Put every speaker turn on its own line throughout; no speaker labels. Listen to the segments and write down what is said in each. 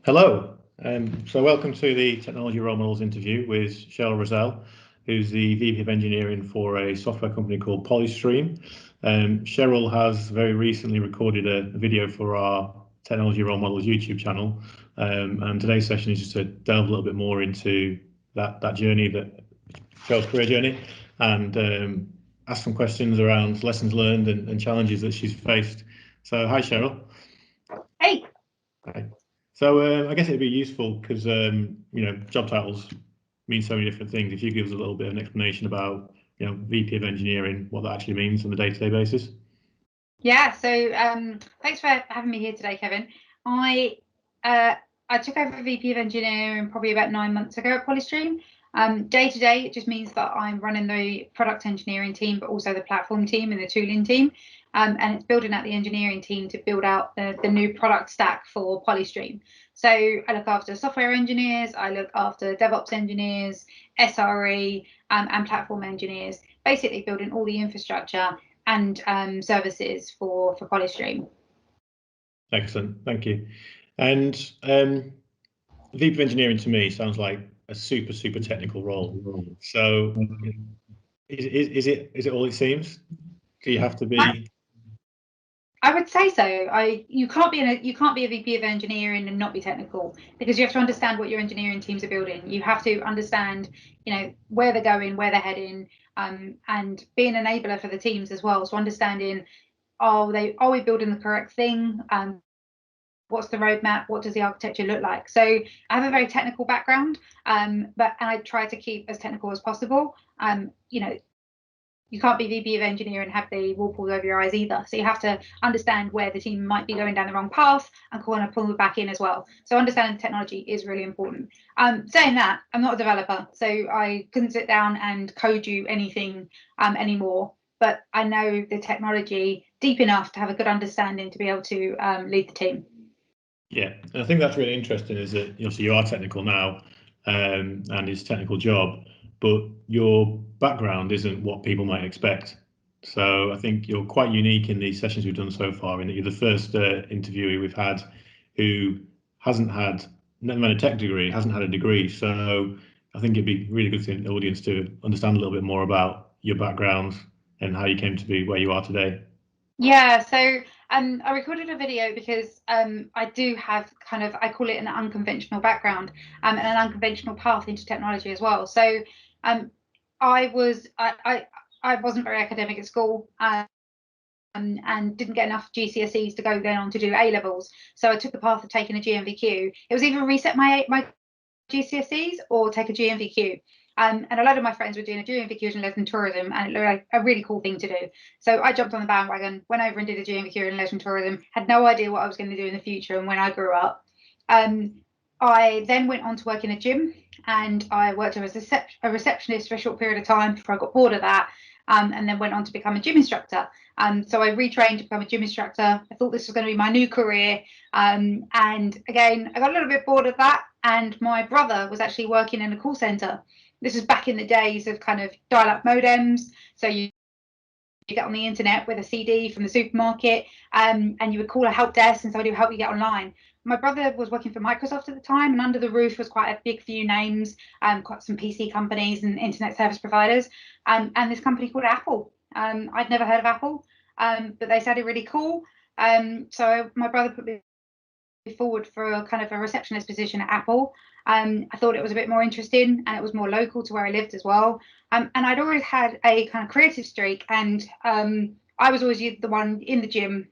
Hello. So welcome to the Technology Role Models interview with Cheryl Razzell, who's the VP of Engineering for a software company called Polystream. Cheryl has very recently recorded a video for our Technology Role Models YouTube channel, and today's session is just to delve a little bit more into that journey, Cheryl's career journey, and ask some questions around lessons learned and challenges that she's faced. So, hi, Cheryl.
Hey.
Hi. So I guess it'd be useful because job titles mean so many different things. If you give us a little bit of an explanation about VP of Engineering, what that actually means on a day-to-day basis.
Yeah. So thanks for having me here today, Kevin. I took over VP of Engineering probably about 9 months ago at Polystream. Day to day, it just means that I'm running the product engineering team, but also the platform team and the tooling team. And it's building out the engineering team to build out the new product stack for Polystream. So I look after software engineers, I look after DevOps engineers, SRE, and platform engineers, basically building all the infrastructure and services for Polystream.
Excellent, thank you. And VP of Engineering to me sounds like a super technical role. So is it all it seems? Do you have to be?
I would say so. You can't be a VP of engineering and not be technical, because you have to understand what your engineering teams are building. You have to understand, where they're going, where they're heading, and be an enabler for the teams as well. So understanding, are we building the correct thing? What's the roadmap? What does the architecture look like? So I have a very technical background, but I try to keep as technical as possible. You can't be VP of engineering and have the wool pulled over your eyes either. So you have to understand where the team might be going down the wrong path and kind of pull them back in as well. So understanding technology is really important. Saying that, I'm not a developer, so I couldn't sit down and code you anything anymore. But I know the technology deep enough to have a good understanding to be able to lead the team.
Yeah, and I think that's really interesting, is that you are technical now, and it's a technical job, but your background isn't what people might expect. So I think you're quite unique in these sessions we've done so far, in that you're the first interviewee we've had who hasn't had, never mind a tech degree, hasn't had a degree. So I think it'd be really good for the audience to understand a little bit more about your background and how you came to be where you are today.
Yeah, so I recorded a video because I do have I call it an unconventional background and an unconventional path into technology as well. So I wasn't very academic at school and didn't get enough GCSEs to go then on to do A levels. So I took the path of taking a GNVQ. It was either reset my GCSEs or take a GNVQ. And a lot of my friends were doing a GNVQ in leisure and tourism, and it looked like a really cool thing to do. So I jumped on the bandwagon, went over and did a GNVQ in leisure and tourism, had no idea what I was going to do in the future and when I grew up. I then went on to work in a gym, and I worked as a receptionist for a short period of time before I got bored of that, and then went on to become a gym instructor. So I retrained to become a gym instructor. I thought this was going to be my new career. And again, I got a little bit bored of that. And my brother was actually working in a call center. This was back in the days of kind of dial-up modems. So you get on the internet with a CD from the supermarket, and you would call a help desk and somebody would help you get online. My brother was working for Microsoft at the time, and under the roof was quite a big few names, quite some PC companies and internet service providers, and this company called Apple. I'd never heard of Apple, but they sounded really cool. So my brother put me forward for a kind of a receptionist position at Apple. I thought it was a bit more interesting, and it was more local to where I lived as well. And I'd always had a kind of creative streak, and I was always the one in the gym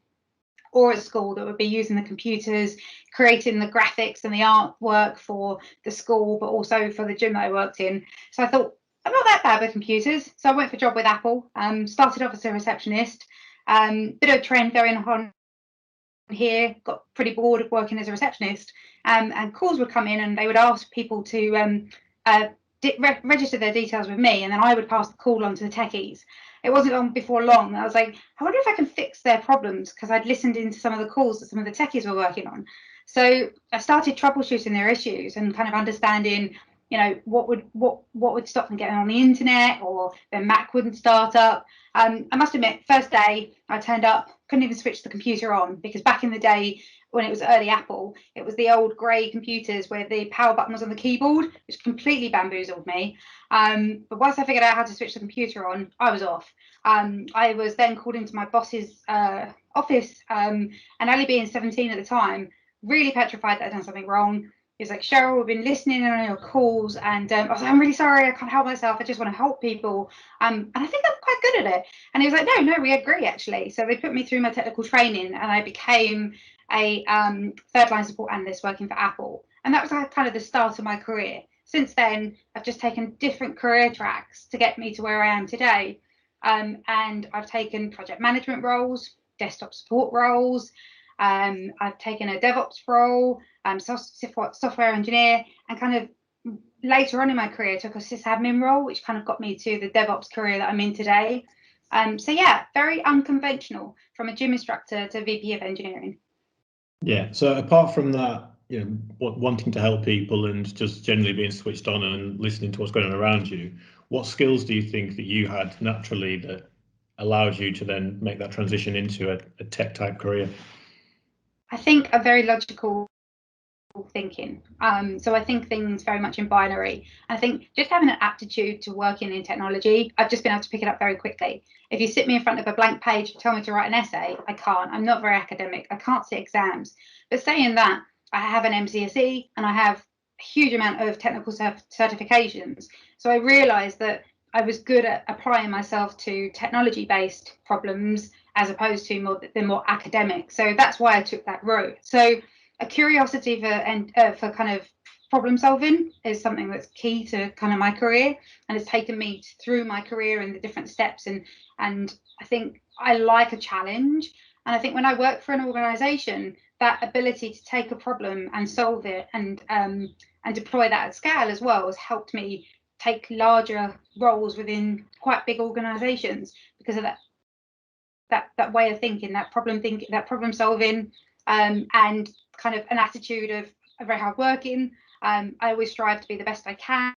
or at school that would be using the computers, creating the graphics and the artwork for the school, but also for the gym that I worked in. So I thought, I'm not that bad with computers. So I went for a job with Apple, started off as a receptionist, bit of a trend going on here, got pretty bored of working as a receptionist, and calls would come in and they would ask people to register their details with me, and then I would pass the call on to the techies. It wasn't long before long I was like, I wonder if I can fix their problems, because I'd listened into some of the calls that some of the techies were working on. So I started troubleshooting their issues and kind of understanding, what would stop them getting on the internet, or their Mac wouldn't start up. I must admit, first day I turned up, couldn't even switch the computer on, because back in the day, when it was early Apple, it was the old grey computers where the power button was on the keyboard, which completely bamboozled me. But once I figured out how to switch the computer on, I was off. I was then called into my boss's office, and Ali being 17 at the time, really petrified that I'd done something wrong. He was like, Cheryl, we've been listening on your calls, and I was like, I'm really sorry, I can't help myself, I just want to help people. And I think I'm quite good at it. And he was like, no, we agree, actually. So they put me through my technical training, and I became a third line support analyst working for Apple. And that was kind of the start of my career. Since then, I've just taken different career tracks to get me to where I am today. And I've taken project management roles, desktop support roles, I've taken a DevOps role, software engineer, and kind of later on in my career took a sysadmin role, which kind of got me to the DevOps career that I'm in today. So yeah, very unconventional, from a gym instructor to VP of engineering.
Yeah. So apart from that, wanting to help people and just generally being switched on and listening to what's going on around you, what skills do you think that you had naturally that allowed you to then make that transition into a tech type career?
I think a very logical thinking. So I think things very much in binary. I think just having an aptitude to working in technology, I've just been able to pick it up very quickly. If you sit me in front of a blank page and tell me to write an essay, I can't. I'm not very academic. I can't sit exams. But saying that, I have an MCSE and I have a huge amount of technical certifications. So I realized that I was good at applying myself to technology-based problems as opposed to the more academic. So that's why I took that route. So a curiosity for kind of problem solving is something that's key to kind of my career, and it's taken me through my career and the different steps. And I think I like a challenge. And I think when I work for an organization, that ability to take a problem and solve it and deploy that at scale as well has helped me take larger roles within quite big organizations because of that way of thinking, that problem solving, and kind of an attitude of very hard working. I always strive to be the best I can.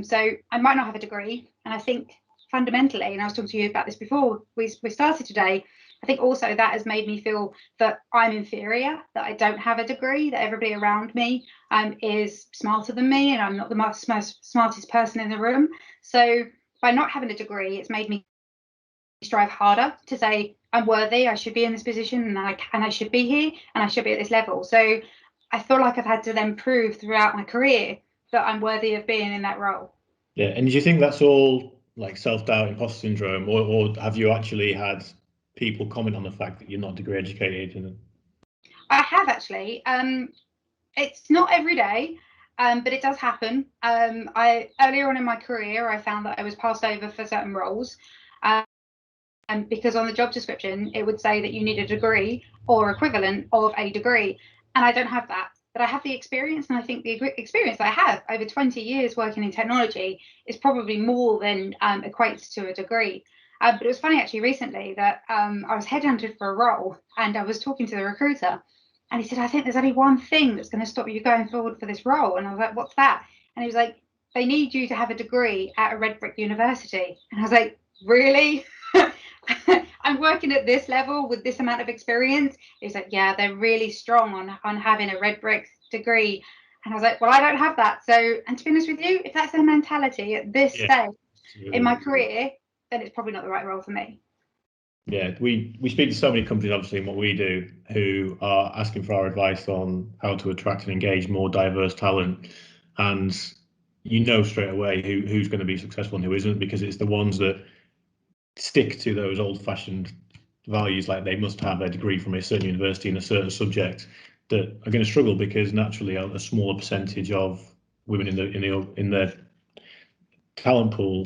So I might not have a degree, and I think fundamentally, and I was talking to you about this before we started today, I think also that has made me feel that I'm inferior, that I don't have a degree, that everybody around me is smarter than me, and I'm not the most smartest person in the room. So by not having a degree, it's made me strive harder to say I'm worthy, I should be in this position, and I should be here, and I should be at this level. So I feel like I've had to then prove throughout my career that I'm worthy of being in that role.
Yeah, and do you think that's all like self-doubt, imposter syndrome, or have you actually had people comment on the fact that you're not degree educated? And
I have actually. It's not every day, but it does happen. Earlier on in my career, I found that I was passed over for certain roles. And because on the job description, it would say that you need a degree or equivalent of a degree. And I don't have that, but I have the experience. And I think the experience that I have over 20 years working in technology is probably more than equates to a degree. But it was funny actually recently that I was headhunted for a role and I was talking to the recruiter and he said, I think there's only one thing that's going to stop you going forward for this role. And I was like, what's that? And he was like, they need you to have a degree at a red brick university. And I was like, really? I'm working at this level with this amount of experience. He's like, yeah, they're really strong on having a red brick degree. And I was like, well, I don't have that. So, and to be honest with you, if that's their mentality at this stage in my career, then it's probably not the right role for me.
Yeah, we speak to so many companies, obviously, in what we do, who are asking for our advice on how to attract and engage more diverse talent. And you know straight away who's going to be successful and who isn't, because it's the ones that stick to those old-fashioned values, like they must have a degree from a certain university in a certain subject, that are going to struggle because naturally a smaller percentage of women in the talent pool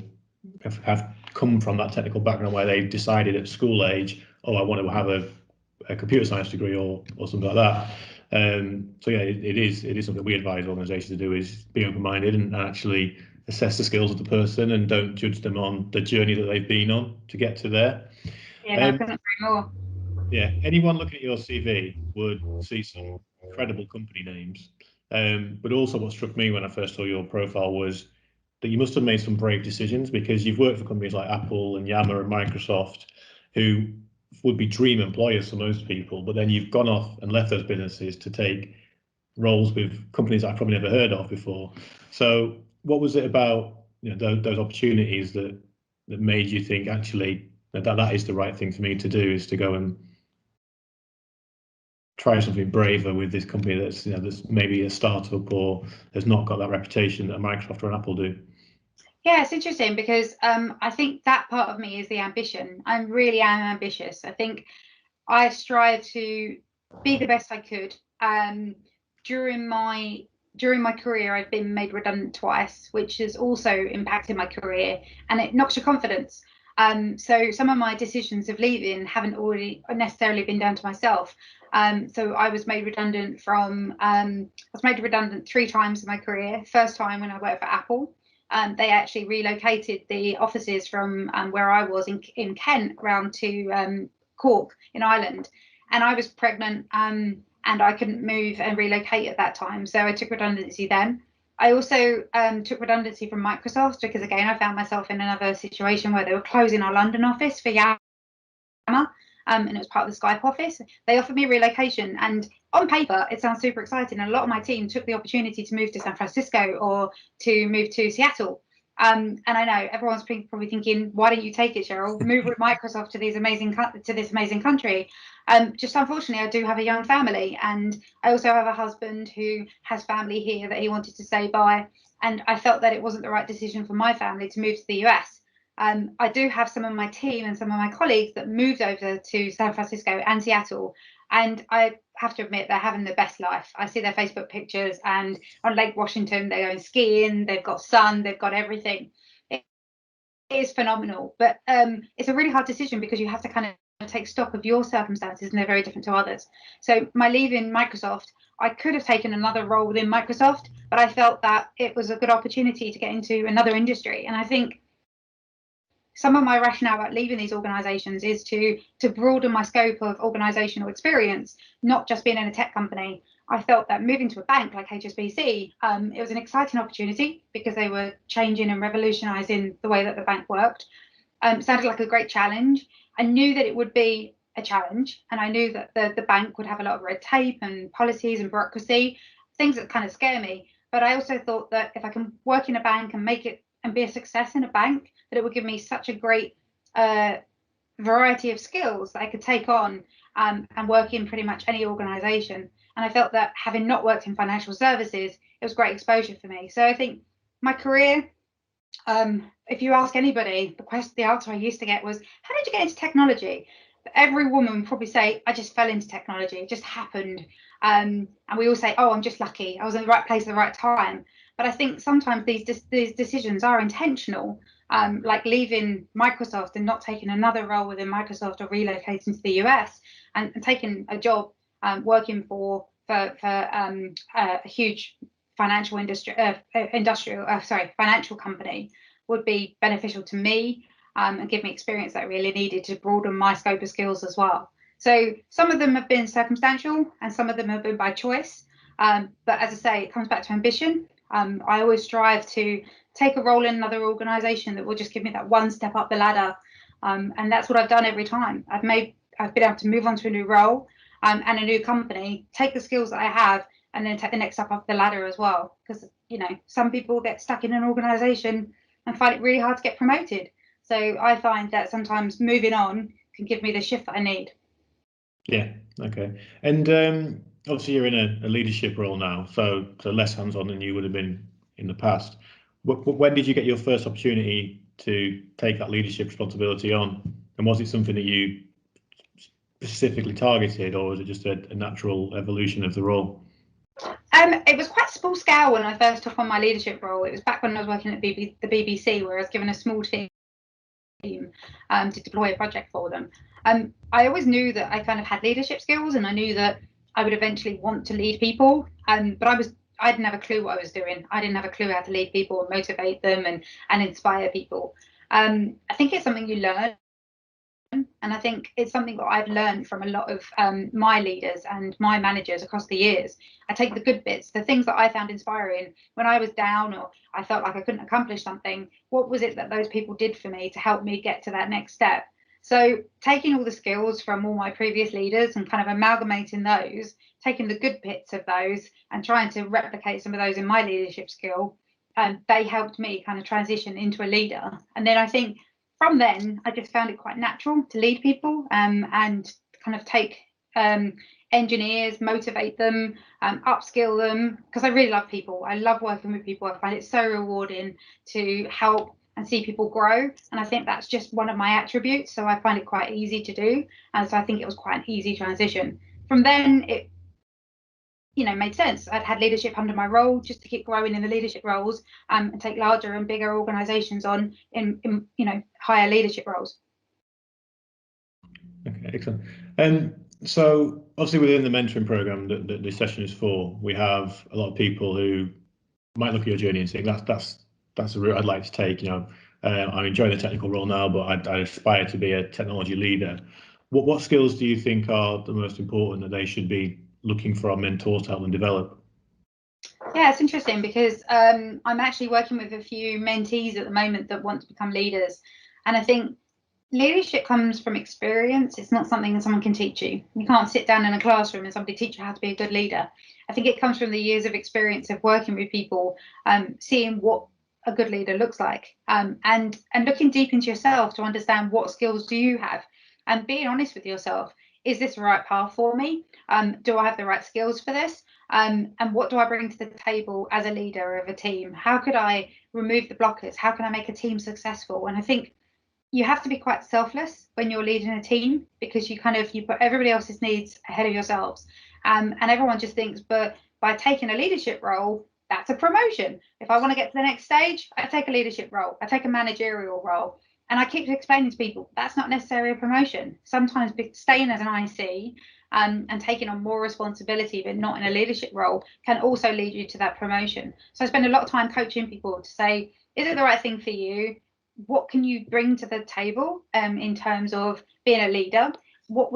have come from that technical background where they've decided at school age, oh, I want to have a computer science degree or something like that. So yeah, it is something we advise organisations to do, is be open-minded and actually assess the skills of the person and don't judge them on the journey that they've been on to get to there.
Yeah, no, I couldn't agree more.
Yeah, anyone looking at your CV would see some incredible company names. But also what struck me when I first saw your profile was that you must have made some brave decisions, because you've worked for companies like Apple and Yammer and Microsoft, who would be dream employers for most people, but then you've gone off and left those businesses to take roles with companies that I've probably never heard of before. So what was it about, you know, those opportunities that made you think actually that is the right thing for me to do, is to go and try something braver with this company that's, you know, that's maybe a startup or has not got that reputation that Microsoft or Apple do?
Yeah, it's interesting because I think that part of me is the ambition. I really am ambitious. I think I strive to be the best I could. During my career, I've been made redundant twice, which has also impacted my career, and it knocks your confidence. So some of my decisions of leaving haven't already necessarily been down to myself. So I was made redundant from I was made redundant 3 times in my career. First time when I worked for Apple. They actually relocated the offices from where I was in Kent around to Cork in Ireland, and I was pregnant and I couldn't move and relocate at that time, so I took redundancy then. I also took redundancy from Microsoft because, again, I found myself in another situation where they were closing our London office for Yammer, and it was part of the Skype office. They offered me relocation, and on paper it sounds super exciting, and a lot of my team took the opportunity to move to San Francisco or to move to Seattle. And I know everyone's probably thinking, why don't you take it, Cheryl? Move with Microsoft to this amazing country. Just unfortunately, I do have a young family, and I also have a husband who has family here that he wanted to stay by, and I felt that it wasn't the right decision for my family to move to the US. I do have some of my team and some of my colleagues that moved over to San Francisco and Seattle, and I have to admit they're having the best life. I see their Facebook pictures, and on Lake Washington they're going skiing, they've got sun, they've got everything. It is phenomenal, but it's a really hard decision because you have to kind of take stock of your circumstances, and they're very different to others. So my leaving Microsoft, I could have taken another role within Microsoft, but I felt that it was a good opportunity to get into another industry. And I think some of my rationale about leaving these organizations is to broaden my scope of organizational experience, not just being in a tech company. I felt that moving to a bank like HSBC, it was an exciting opportunity because they were changing and revolutionizing the way that the bank worked. Sounded like a great challenge. I knew that it would be a challenge, and I knew that the bank would have a lot of red tape and policies and bureaucracy, things that kind of scare me. But I also thought that if I can work in a bank and make it and be a success in a bank, that it would give me such a great variety of skills that I could take on and work in pretty much any organization. And I felt that having not worked in financial services, it was great exposure for me. So I think my career, if you ask anybody, the answer I used to get was, how did you get into technology? But every woman would probably say, I just fell into technology. It just happened. And we all say, oh, I'm just lucky. I was in the right place at the right time. But I think sometimes these decisions are intentional, like leaving Microsoft and not taking another role within Microsoft or relocating to the US and taking a job working for a huge financial financial company would be beneficial to me and give me experience that I really needed to broaden my scope of skills as well. So some of them have been circumstantial and some of them have been by choice. But as I say, it comes back to ambition. I always strive to take a role in another organization that will just give me that one step up the ladder. And that's what I've done every time. I've been able to move on to a new role and a new company, take the skills that I have, and then take the next step up the ladder as well. Because, you know, some people get stuck in an organization and find it really hard to get promoted. So I find that sometimes moving on can give me the shift that I need.
Yeah, okay. And obviously you're in a leadership role now, so less hands-on than you would have been in the past. When did you get your first opportunity to take that leadership responsibility on? And was it something that you specifically targeted, or was it just a natural evolution of the role?
It was quite small scale when I first took on my leadership role. It was back when I was working at the BBC, where I was given a small team to deploy a project for them. I always knew that I kind of had leadership skills, and I knew that I would eventually want to lead people. But I didn't have a clue what I was doing. I didn't have a clue how to lead people and motivate them and inspire people. I think it's something you learn. And I think it's something that I've learned from a lot of my leaders and my managers across the years. I take the good bits, the things that I found inspiring when I was down or I felt like I couldn't accomplish something. What was it that those people did for me to help me get to that next step? So taking all the skills from all my previous leaders and kind of amalgamating those, taking the good bits of those and trying to replicate some of those in my leadership skill, they helped me kind of transition into a leader. And then I think from then, I just found it quite natural to lead people and kind of take engineers, motivate them, upskill them, because I really love people. I love working with people. I find it so rewarding to help and see people grow. And I think that's just one of my attributes. So I find it quite easy to do. And so I think it was quite an easy transition. From then, it made sense. I'd had leadership under my role just to keep growing in the leadership roles and take larger and bigger organizations on in higher leadership roles.
Okay, excellent. So obviously within the mentoring program that this session is for, we have a lot of people who might look at your journey and think that's a route I'd like to take. I'm enjoying the technical role now, but I aspire to be a technology leader. What skills do you think are the most important that they should be looking for our mentors to help them develop?
Yeah, it's interesting because I'm actually working with a few mentees at the moment that want to become leaders. And I think leadership comes from experience. It's not something that someone can teach you. You can't sit down in a classroom and somebody teach you how to be a good leader. I think it comes from the years of experience of working with people, seeing what a good leader looks like, and looking deep into yourself to understand what skills do you have, and being honest with yourself. Is this the right path for me? Do I have the right skills for this? And what do I bring to the table as a leader of a team? How could I remove the blockers? How can I make a team successful? And I think you have to be quite selfless when you're leading a team, because you put everybody else's needs ahead of yourselves, and everyone just thinks, but by taking a leadership role, that's a promotion. If I want to get to the next stage, I take a leadership role, I take a managerial role. And I keep explaining to people that's not necessarily a promotion. Sometimes staying as an IC and taking on more responsibility but not in a leadership role can also lead you to that promotion. So I spend a lot of time coaching people to say, is it the right thing for you? What can you bring to the table in terms of being a leader? What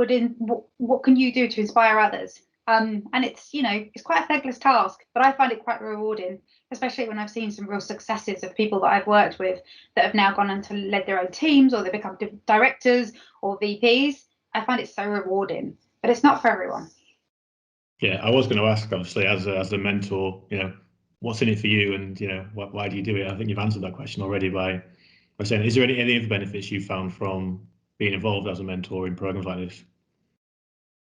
can you do to inspire others? And it's quite a thankless task, but I find it quite rewarding, especially when I've seen some real successes of people that I've worked with that have now gone on to lead their own teams, or they become directors or VPs. I find it so rewarding, but it's not for everyone.
Yeah, I was going to ask, obviously, as a mentor, what's in it for you, and why do you do it? I think you've answered that question already by saying, is there any other benefits you found from being involved as a mentor in programs like this?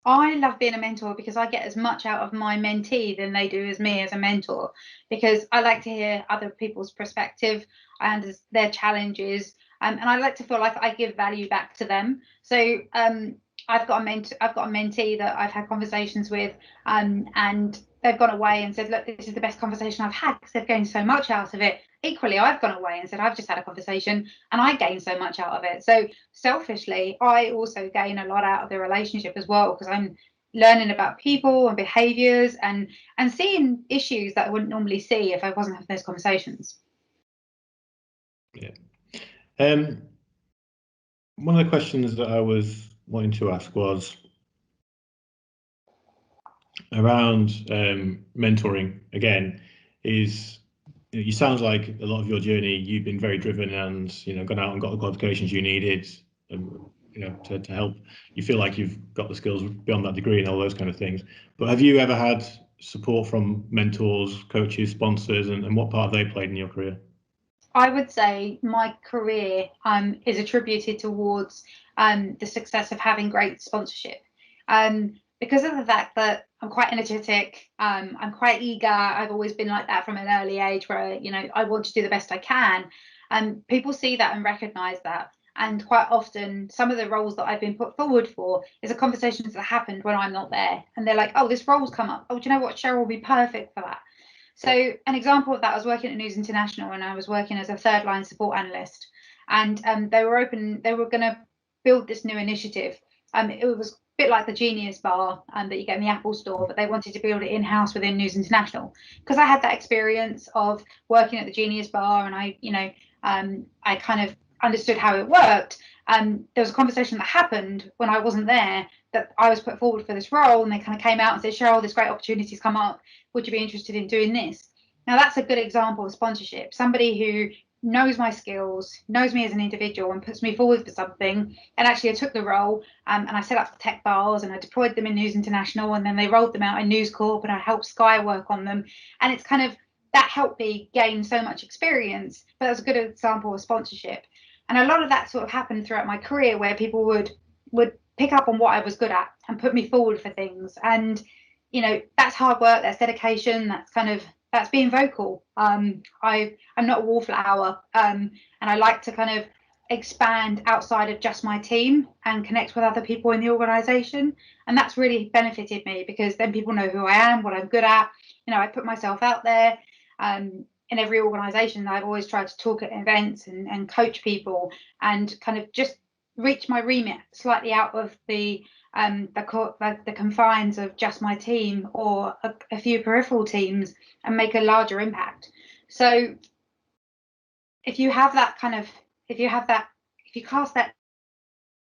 I love being a mentor because I get as much out of my mentee than they do as me as a mentor, because I like to hear other people's perspective and their challenges, and I like to feel like I give value back to them. So I've got a mentee that I've had conversations with, and they've gone away and said, look, this is the best conversation I've had because they've gained so much out of it. Equally, I've gone away and said, I've just had a conversation and I gained so much out of it. So selfishly, I also gain a lot out of the relationship as well, because I'm learning about people and behaviors and seeing issues that I wouldn't normally see if I wasn't having those conversations.
Yeah. One of the questions that I was wanting to ask was around mentoring again. You sounds like a lot of your journey, you've been very driven and gone out and got the qualifications you needed, to help you feel like you've got the skills beyond that degree and all those kind of things. But have you ever had support from mentors, coaches, sponsors, and what part have they played in your career?
I would say my career is attributed towards the success of having great sponsorship. Because of the fact that I'm quite energetic, I'm quite eager. I've always been like that from an early age, where I want to do the best I can, and people see that and recognise that. And quite often, some of the roles that I've been put forward for is a conversations that happened when I'm not there, and they're like, "Oh, this role's come up. Oh, do you know what? Cheryl will be perfect for that." So an example of that, I was working at News International and I was working as a third line support analyst, and they were going to build this new initiative. It was a bit like the Genius Bar that you get in the Apple Store, but they wanted to build it in-house within News International, because I had that experience of working at the Genius Bar, and I kind of understood how it worked. There was a conversation that happened when I wasn't there, that I was put forward for this role, and they kind of came out and said, Cheryl, this great opportunity's come up. Would you be interested in doing this? Now, that's a good example of sponsorship. Somebody who knows my skills, knows me as an individual, and puts me forward for something. And actually, I took the role and I set up the tech bars and I deployed them in News International, and then they rolled them out in News Corp, and I helped Sky work on them. And it's kind of that helped me gain so much experience. But that's a good example of sponsorship. And a lot of that sort of happened throughout my career, where people would pick up on what I was good at and put me forward for things. And that's hard work, that's dedication, that's being vocal. I'm not a wallflower, and I like to kind of expand outside of just my team and connect with other people in the organization. And that's really benefited me, because then people know who I am, what I'm good at. I put myself out there. In every organization, I've always tried to talk at events and coach people, and kind of just reach my remit slightly out of the confines of just my team or a few peripheral teams, and make a larger impact. So if you cast that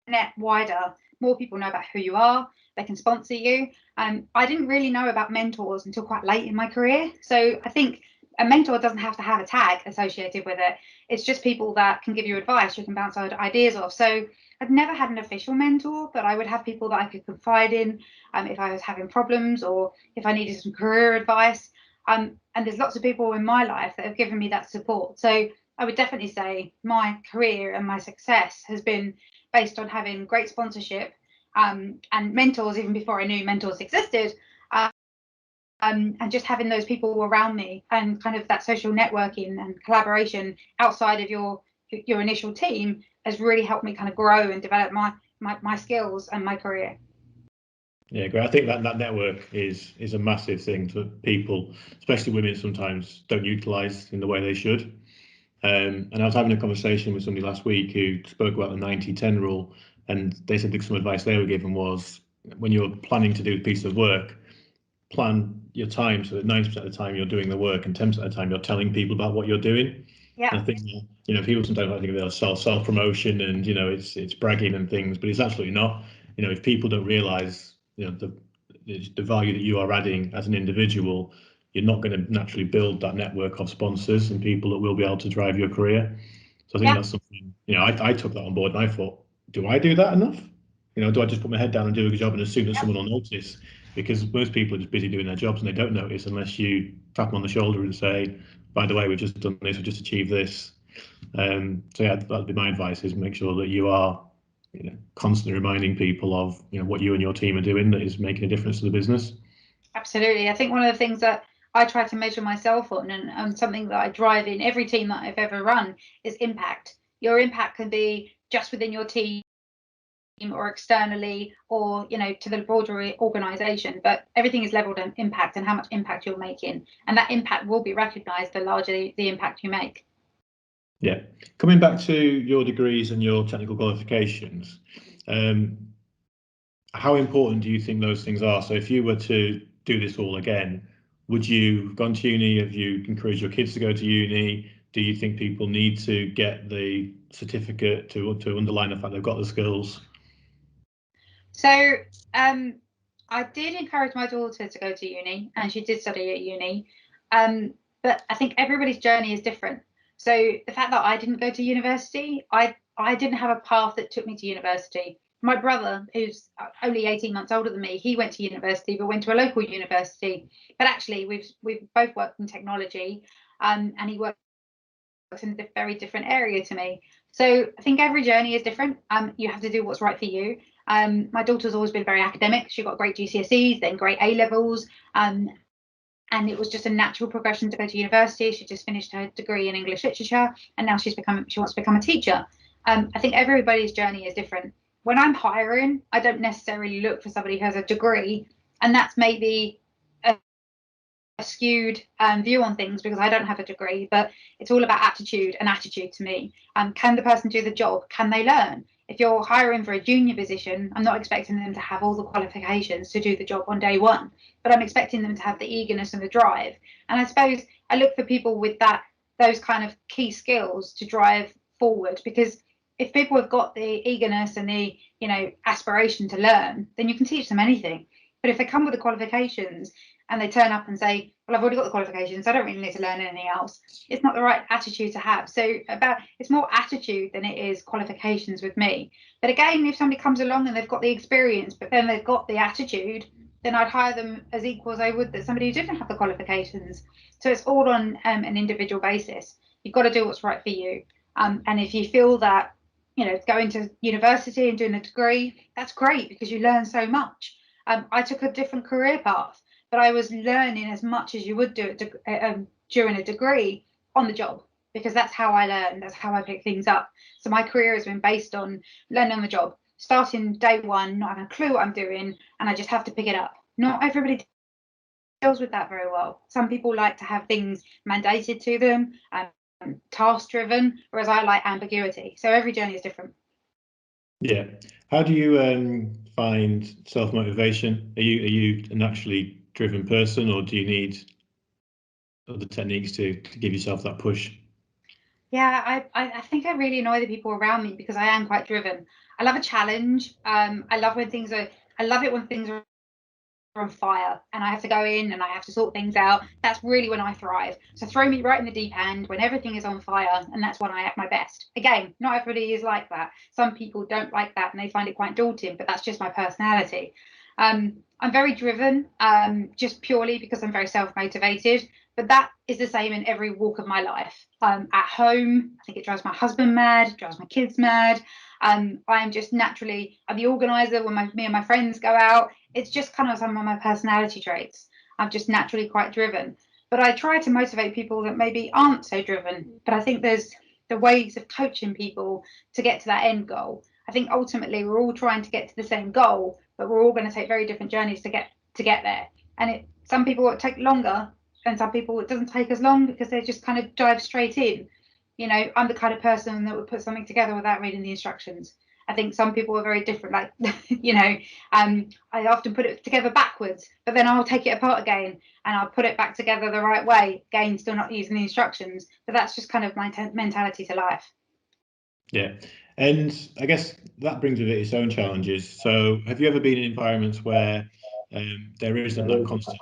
net wider, more people know about who you are, they can sponsor you. I didn't really know about mentors until quite late in my career. So I think a mentor doesn't have to have a tag associated with it. It's just people that can give you advice, you can bounce ideas off. So I've never had an official mentor, but I would have people that I could confide in if I was having problems or if I needed some career advice. And there's lots of people in my life that have given me that support. So I would definitely say my career and my success has been based on having great sponsorship and mentors, even before I knew mentors existed. And just having those people around me, and kind of that social networking and collaboration outside of your initial team has really helped me kind of grow and develop my skills and my career.
Yeah, great. I think that network is a massive thing that people, especially women, sometimes don't utilise in the way they should. And I was having a conversation with somebody last week who spoke about the 90-10 rule, and they said that some advice they were given was, when you're planning to do a piece of work, plan your time so that 90% of the time you're doing the work and 10% of the time you're telling people about what you're doing.
Yeah.
And I think people sometimes like to think of it as self promotion and it's bragging and things, but it's absolutely not. If people don't realise the value that you are adding as an individual, you're not going to naturally build that network of sponsors and people that will be able to drive your career. So I think that's something, I took that on board, and I thought, do I do that enough? Do I just put my head down and do a good job and assume that someone will notice? Because most people are just busy doing their jobs and they don't notice unless you tap them on the shoulder and say, by the way, we've just done this, we've just achieved this. So yeah, that'd be my advice, is make sure that you are constantly reminding people of what you and your team are doing that is making a difference to the business.
Absolutely. I think one of the things that I try to measure myself on, and something that I drive in every team that I've ever run, is impact. Your impact can be just within your team or externally, or to the broader organization, but everything is leveled on impact and how much impact you're making, and that impact will be recognized the larger the impact you make.
Yeah, coming back to your degrees and your technical qualifications, how important do you think those things are? So if you were to do this all again, would you have gone to uni? Have you encouraged your kids to go to uni? Do you think people need to get the certificate to underline the fact they've got the skills?
So I did encourage my daughter to go to uni, and she did study at uni. But I think everybody's journey is different. So the fact that I didn't go to university, I didn't have a path that took me to university. My brother, who's only 18 months older than me, he went to university, but went to a local university. But actually, we've both worked in technology, and he works in a very different area to me. So I think every journey is different. You have to do what's right for you. My daughter's always been very academic. She got great GCSEs, then great A levels, and it was just a natural progression to go to university. She just finished her degree in English literature, and now she wants to become a teacher. I think everybody's journey is different. When I'm hiring, I don't necessarily look for somebody who has a degree, and that's maybe a skewed view on things, because I don't have a degree, but it's all about attitude and attitude to me. Can the person do the job? Can they learn? If you're hiring for a junior position, I'm not expecting them to have all the qualifications to do the job on day one, but I'm expecting them to have the eagerness and the drive. And I suppose I look for people with those kind of key skills to drive forward, because if people have got the eagerness and the aspiration to learn, then you can teach them anything. But if they come with the qualifications and they turn up and say, well, I've already got the qualifications, I don't really need to learn anything else. It's not the right attitude to have. So it's more attitude than it is qualifications with me. But again, if somebody comes along and they've got the experience, but then they've got the attitude, then I'd hire them as equal as I would that somebody who didn't have the qualifications. So it's all on an individual basis. You've got to do what's right for you. And if you feel that, you know, going to university and doing a degree, that's great because you learn so much. I took a different career path, but I was learning as much as you would do it during a degree on the job, because that's how I learn, that's how I pick things up. So my career has been based on learning on the job, starting day one, not having a clue what I'm doing, and I just have to pick it up. Not everybody deals with that very well. Some people like to have things mandated to them, task driven, whereas I like ambiguity. So every journey is different.
Yeah. How do you find self-motivation? Are you a naturally driven person, or do you need other techniques to give yourself that push?
Yeah, I think I really annoy the people around me because I am quite driven. I love a challenge. I love I love it when things are on fire and I have to go in and I have to sort things out. That's really when I thrive. So throw me right in the deep end when everything is on fire, and that's when I at my best. Again, not everybody is like that. Some people don't like that and they find it quite daunting, but that's just my personality. I'm very driven, just purely because I'm very self-motivated, but that is the same in every walk of my life. At home, I think it drives my husband mad, it drives my kids mad. I'm just naturally, I'm the organizer when me and my friends go out. It's just kind of some of my personality traits. I'm just naturally quite driven. But I try to motivate people that maybe aren't so driven. But I think there's the ways of coaching people to get to that end goal. I think ultimately we're all trying to get to the same goal, but we're all going to take very different journeys to get there. And some people it take longer, and some people it doesn't take as long because they just kind of dive straight in. You know, I'm the kind of person that would put something together without reading the instructions. I think some people are very different. Like, you know, I often put it together backwards, but then I'll take it apart again and I'll put it back together the right way. Again, still not using the instructions, but that's just kind of my mentality to life.
Yeah, and I guess that brings with it its own challenges. So, have you ever been in environments where there isn't that constant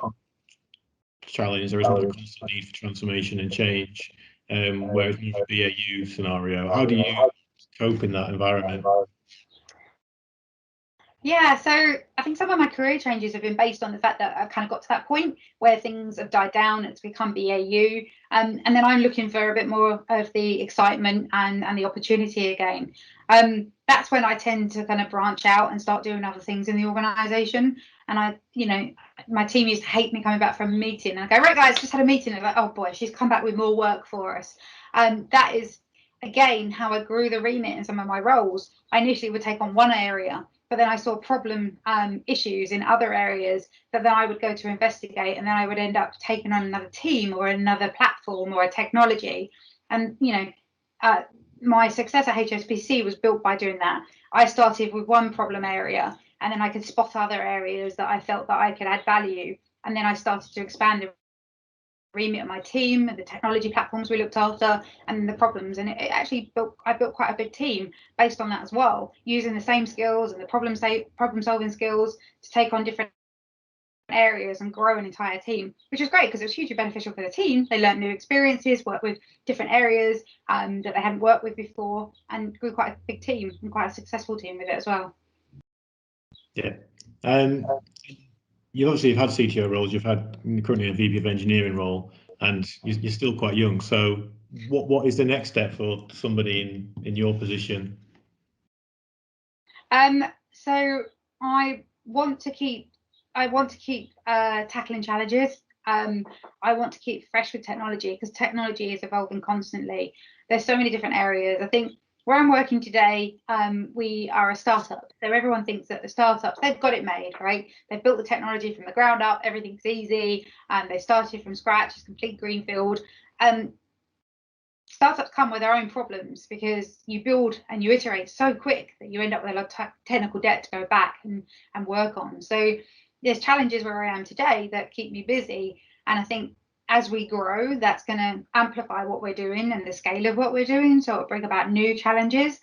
challenge, there isn't that constant need for transformation and change, where it's more of a BAU scenario? How do you cope in that environment?
Yeah, so I think some of my career changes have been based on the fact that I've kind of got to that point where things have died down, it's become BAU, and then I'm looking for a bit more of the excitement and the opportunity again. That's when I tend to kind of branch out and start doing other things in the organisation. And you know, my team used to hate me coming back from a meeting. And I go, right, guys, just had a meeting. And they're like, oh boy, she's come back with more work for us. That is, again, how I grew the remit in some of my roles. I initially would take on one area, but then I saw problem issues in other areas that then I would go to investigate, and then I would end up taking on another team or another platform or a technology. And, you know, my success at HSBC was built by doing that. I started with one problem area, and then I could spot other areas that I felt that I could add value. And then I started to expand the remit of my team, the technology platforms we looked after, and the problems. And it actually I built quite a big team based on that as well, using the same skills and the problem solving skills to take on different areas and grow an entire team, which is great because it was hugely beneficial for the team. They learned new experiences, worked with different areas that they hadn't worked with before, and grew quite a big team and quite a successful team with it as well.
Yeah. You've had CTO roles, you've had currently a VP of engineering role, and you're still quite young. So what is the next step for somebody in your position?
So I want to keep tackling challenges. I want to keep fresh with technology because technology is evolving constantly. There's so many different areas. I think where I'm working today, we are a startup. So everyone thinks that the startups, they've got it made, right? They've built the technology from the ground up, everything's easy, and they started from scratch, it's complete greenfield. Startups come with their own problems because you build and you iterate so quick that you end up with a lot of technical debt to go back and work on. So there's challenges where I am today that keep me busy. And I think as we grow, that's going to amplify what we're doing and the scale of what we're doing. So it'll bring about new challenges.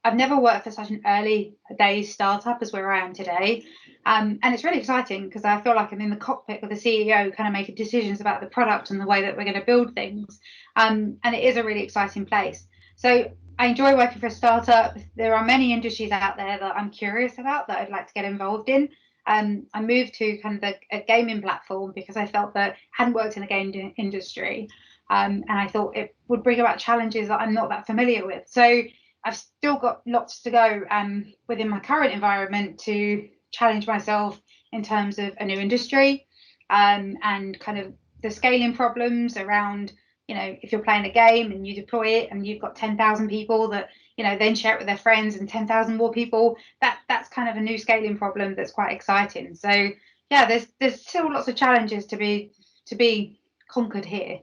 I've never worked for such an early days startup as where I am today. And it's really exciting because I feel like I'm in the cockpit with the CEO, kind of making decisions about the product and the way that we're going to build things. And it is a really exciting place. So I enjoy working for a startup. There are many industries out there that I'm curious about that I'd like to get involved in. I moved to kind of a gaming platform because I felt that I hadn't worked in the game industry. And I thought it would bring about challenges that I'm not that familiar with. So I've still got lots to go within my current environment to challenge myself in terms of a new industry and kind of the scaling problems around, if you're playing a game and you deploy it and you've got 10,000 people that, then share it with their friends and 10,000 more people, that's kind of a new scaling problem that's quite exciting. So yeah, there's still lots of challenges to be conquered here.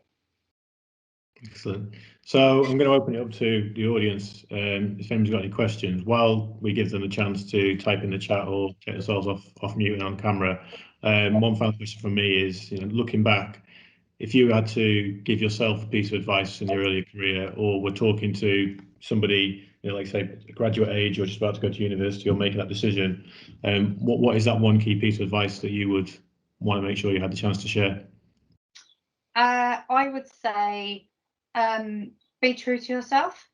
Excellent. So I'm going to open it up to the audience. If anyone's got any questions, while we give them a chance to type in the chat or take themselves off mute and on camera. One final question from me is, looking back, if you had to give yourself a piece of advice in your earlier career, or were talking to somebody, like say graduate age or just about to go to university or making that decision, what is that one key piece of advice that you would want to make sure you had the chance to share?
I would say be true to yourself.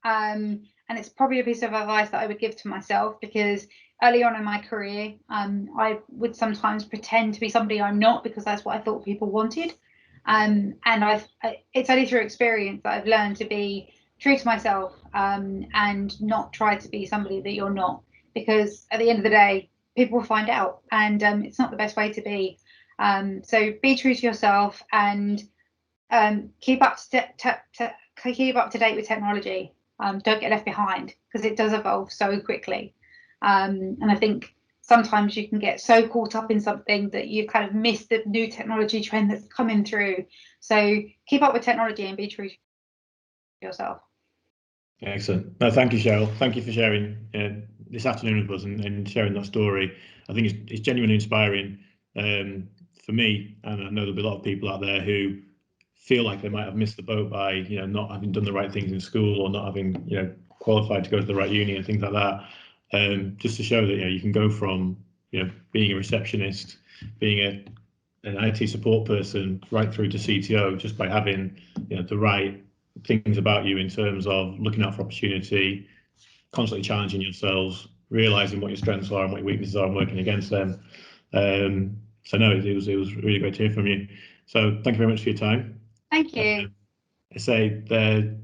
And it's probably a piece of advice that I would give to myself, because early on in my career, I would sometimes pretend to be somebody I'm not because that's what I thought people wanted. And it's only through experience that I've learned to be true to myself and not try to be somebody that you're not, because at the end of the day, people will find out, and it's not the best way to be. So be true to yourself and keep up to date with technology. Don't get left behind, because it does evolve so quickly. And I think sometimes you can get so caught up in something that you kind of miss the new technology trend that's coming through. So keep up with technology and be true to yourself.
Excellent. No, thank you, Cheryl. Thank you for sharing this afternoon with us and sharing that story. I think it's genuinely inspiring for me, and I know there'll be a lot of people out there who feel like they might have missed the boat by not having done the right things in school, or not having qualified to go to the right uni and things like that. Just to show that you can go from being a receptionist, being an IT support person, right through to CTO, just by having the right things about you in terms of looking out for opportunity, constantly challenging yourselves, realizing what your strengths are and what your weaknesses are, and working against them. So no, it was really great to hear from you. So thank you very much for your time.
Thank you.
I say there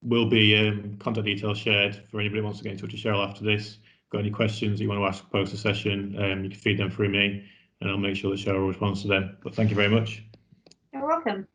will be contact details shared for anybody who wants to get in touch with Cheryl after this. Got any questions that you want to ask post the session, you can feed them through me, and I'll make sure that Cheryl responds to them. But thank you very much.
You're welcome.